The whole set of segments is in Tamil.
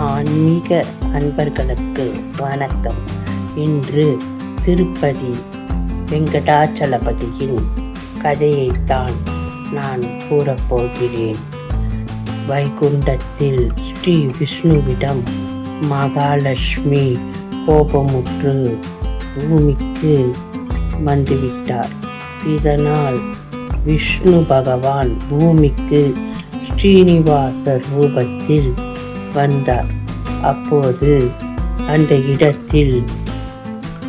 ஆன்மீக அன்பர்களுக்கு வணக்கம். இன்று திருப்பதி வெங்கடாச்சலபதியின் கதையைத்தான் நான் கூறப்போகிறேன். வைகுண்டத்தில் ஸ்ரீ விஷ்ணுவிடம் மகாலட்சுமி கோபமுற்று பூமிக்கு வந்துவிட்டார். இதனால் விஷ்ணு பகவான் பூமிக்கு ஸ்ரீனிவாசர் ரூபத்தில் வந்தார். அப்போது அந்த இடத்தில்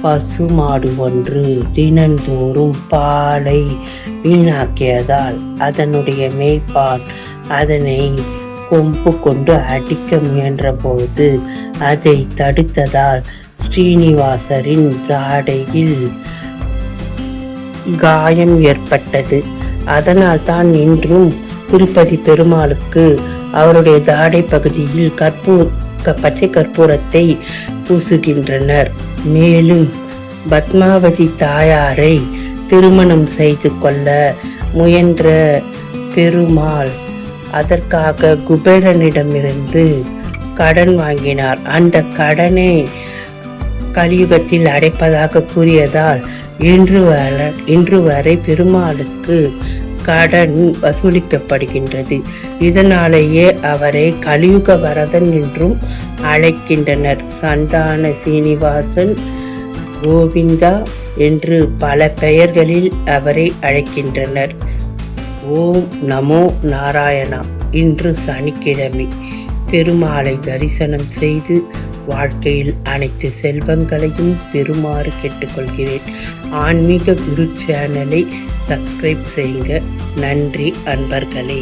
பசுமாடு ஒன்று தினந்தோறும் பாலை வீணாக்கியதால் அதனுடைய மேய்ப்பான் அதனை கொம்பு கொண்டு அடிக்க முயன்ற போது அதை தடுத்ததால் ஸ்ரீனிவாசரின் தாடையில் காயம் ஏற்பட்டது. அதனால் தான் இன்றும் திருப்பதி பெருமாளுக்கு அவருடைய தாடை பகுதியில் பச்சை கற்பூரத்தை பூசுகின்றனர். மேலும் பத்மாவதி தாயாரை திருமணம் செய்து கொள்ள முயன்ற பெருமாள் அதற்காக குபேரனிடமிருந்து கடன் வாங்கினார். அந்த கடனை கலியுகத்தில் அடைப்பதாக கூறியதால் இன்று வரை பெருமாளுக்கு கடன் வசூலிக்கப்படுகின்றது. இதனாலேயே அவரை கலியுக வரதன் என்றும் அழைக்கின்றனர். சந்தான சீனிவாசன், கோவிந்தா என்று பல பெயர்களில் அவரை அழைக்கின்றனர். ஓம் நமோ நாராயணா. இன்று சனிக்கிழமை. பெருமாளை தரிசனம் செய்து வாழ்க்கையில் அனைத்து செல்வங்களையும் பெறுமாறு கேட்டுக்கொள்கிறேன். ஆன்மீக குரு சேனலை சப்ஸ்கிரைப் செய்யுங்க. நன்றி அன்பர்களே.